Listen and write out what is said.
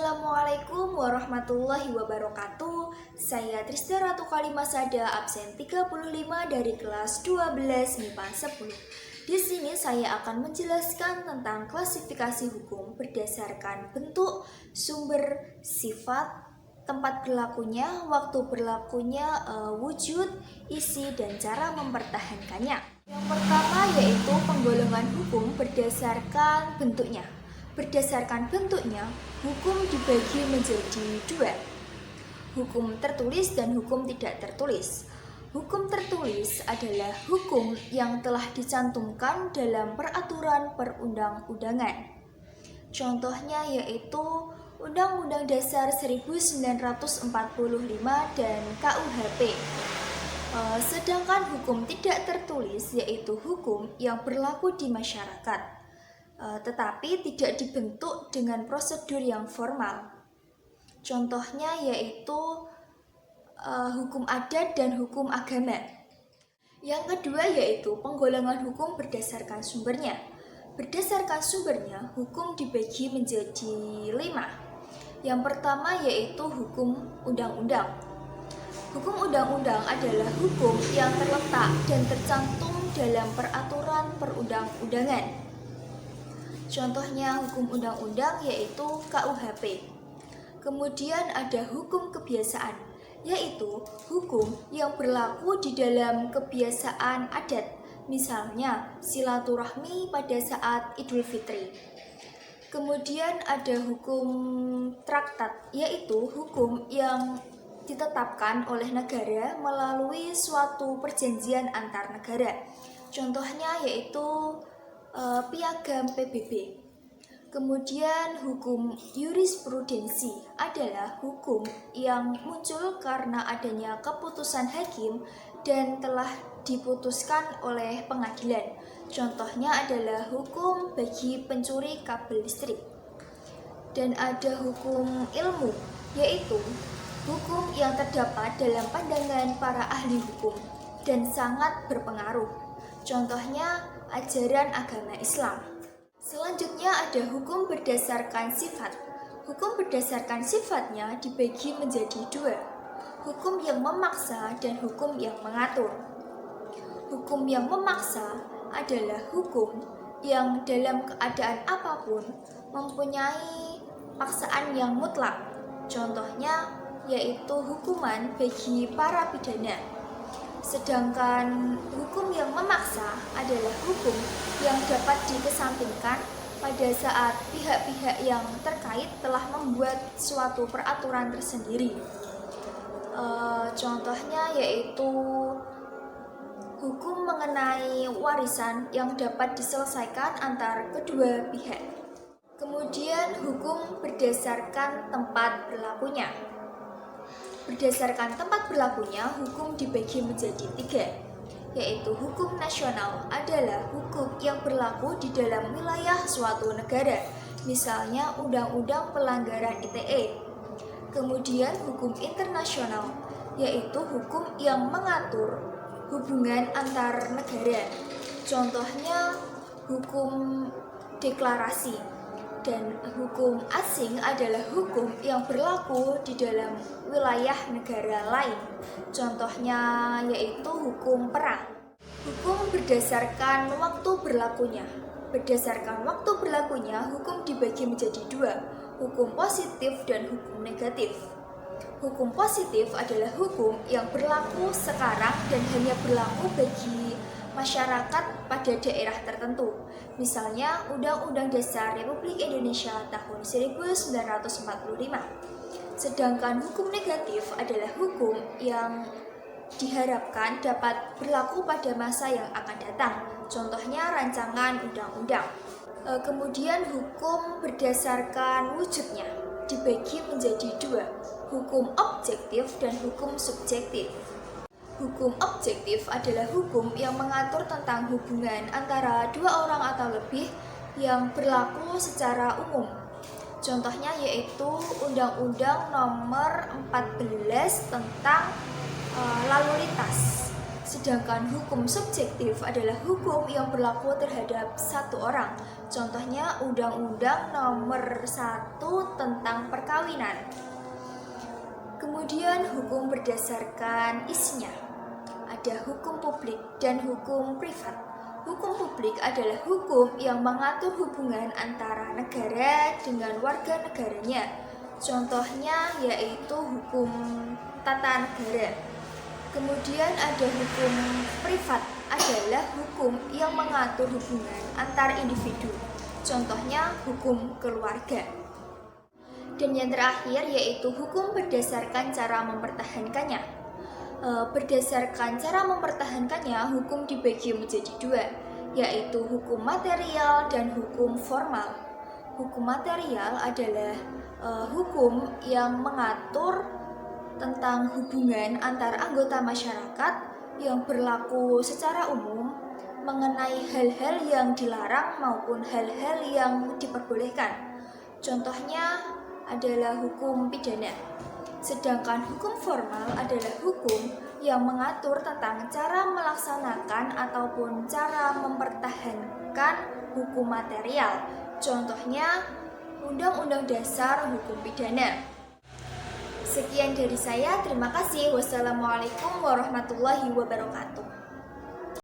Assalamualaikum warahmatullahi wabarakatuh. Saya Trisda Ratu Kalimasada, absen 35 dari kelas 12 MIPA 10. Di sini saya akan menjelaskan tentang klasifikasi hukum berdasarkan bentuk, sumber, sifat, tempat berlakunya, waktu berlakunya, wujud, isi, dan cara mempertahankannya. Yang pertama yaitu penggolongan hukum berdasarkan bentuknya. Berdasarkan bentuknya, hukum dibagi menjadi dua, hukum tertulis dan hukum tidak tertulis. Hukum tertulis adalah hukum yang telah dicantumkan dalam peraturan perundang-undangan. Contohnya yaitu Undang-Undang Dasar 1945 dan KUHP. Sedangkan hukum tidak tertulis yaitu hukum yang berlaku di masyarakat, tetapi tidak dibentuk dengan prosedur yang formal. Contohnya yaitu hukum adat dan hukum agama. Yang kedua yaitu penggolongan hukum berdasarkan sumbernya. Berdasarkan sumbernya, hukum dibagi menjadi 5. Yang pertama yaitu hukum undang-undang. Hukum undang-undang adalah hukum yang terletak dan tercantum dalam peraturan perundang-undangan. Contohnya hukum undang-undang yaitu KUHP. Kemudian ada hukum kebiasaan, yaitu hukum yang berlaku di dalam kebiasaan adat, misalnya silaturahmi pada saat Idul Fitri. Kemudian ada hukum traktat, yaitu hukum yang ditetapkan oleh negara melalui suatu perjanjian antar negara. Contohnya yaitu Piagam PBB. Kemudian hukum jurisprudensi adalah hukum yang muncul karena adanya keputusan hakim dan telah diputuskan oleh pengadilan. Contohnya adalah hukum bagi pencuri kabel listrik. Dan ada hukum ilmu, yaitu hukum yang terdapat dalam pandangan para ahli hukum dan sangat berpengaruh. Contohnya ajaran agama Islam. Selanjutnya ada hukum berdasarkan sifat. Hukum berdasarkan sifatnya dibagi menjadi dua, hukum yang memaksa dan hukum yang mengatur. Hukum yang memaksa adalah hukum yang dalam keadaan apapun mempunyai paksaan yang mutlak. Contohnya yaitu hukuman bagi para pidana. Sedangkan hukum yang memaksa adalah hukum yang dapat dikesampingkan pada saat pihak-pihak yang terkait telah membuat suatu peraturan tersendiri. Contohnya yaitu hukum mengenai warisan yang dapat diselesaikan antar kedua pihak. Kemudian hukum berdasarkan tempat berlakunya. Berdasarkan tempat berlakunya, hukum dibagi menjadi 3, yaitu hukum nasional adalah hukum yang berlaku di dalam wilayah suatu negara, misalnya Undang-Undang Pelanggaran ITE. Kemudian hukum internasional, yaitu hukum yang mengatur hubungan antar negara. Contohnya hukum deklarasi. Dan hukum asing adalah hukum yang berlaku di dalam wilayah negara lain. Contohnya yaitu hukum perang. Hukum berdasarkan waktu berlakunya. Berdasarkan waktu berlakunya, hukum dibagi menjadi 2, hukum positif dan hukum negatif. Hukum positif adalah hukum yang berlaku sekarang dan hanya berlaku bagi masyarakat pada daerah tertentu. Misalnya Undang-Undang Dasar Republik Indonesia tahun 1945. Sedangkan hukum negatif adalah hukum yang diharapkan dapat berlaku pada masa yang akan datang. Contohnya rancangan undang-undang. Kemudian hukum berdasarkan wujudnya dibagi menjadi 2, hukum objektif dan hukum subjektif. Hukum objektif adalah hukum yang mengatur tentang hubungan antara dua orang atau lebih yang berlaku secara umum. Contohnya yaitu Undang-Undang Nomor 14 tentang lalu lintas. Sedangkan hukum subjektif adalah hukum yang berlaku terhadap satu orang. Contohnya Undang-Undang Nomor 1 tentang Perkawinan. Kemudian hukum berdasarkan isinya. Ada hukum publik dan hukum privat. Hukum publik adalah hukum yang mengatur hubungan antara negara dengan warga negaranya. Contohnya yaitu hukum tata negara. Kemudian ada hukum privat, adalah hukum yang mengatur hubungan antar individu. Contohnya hukum keluarga. Dan yang terakhir yaitu hukum berdasarkan cara mempertahankannya. Berdasarkan cara mempertahankannya, hukum dibagi menjadi dua, yaitu hukum material dan hukum formal. Hukum material adalah hukum yang mengatur tentang hubungan antar anggota masyarakat yang berlaku secara umum mengenai hal-hal yang dilarang maupun hal-hal yang diperbolehkan. Contohnya adalah hukum pidana. Sedangkan hukum formal adalah hukum yang mengatur tentang cara melaksanakan ataupun cara mempertahankan hukum material. Contohnya Undang-Undang Dasar Hukum Pidana. Sekian dari saya, terima kasih. Wassalamualaikum warahmatullahi wabarakatuh.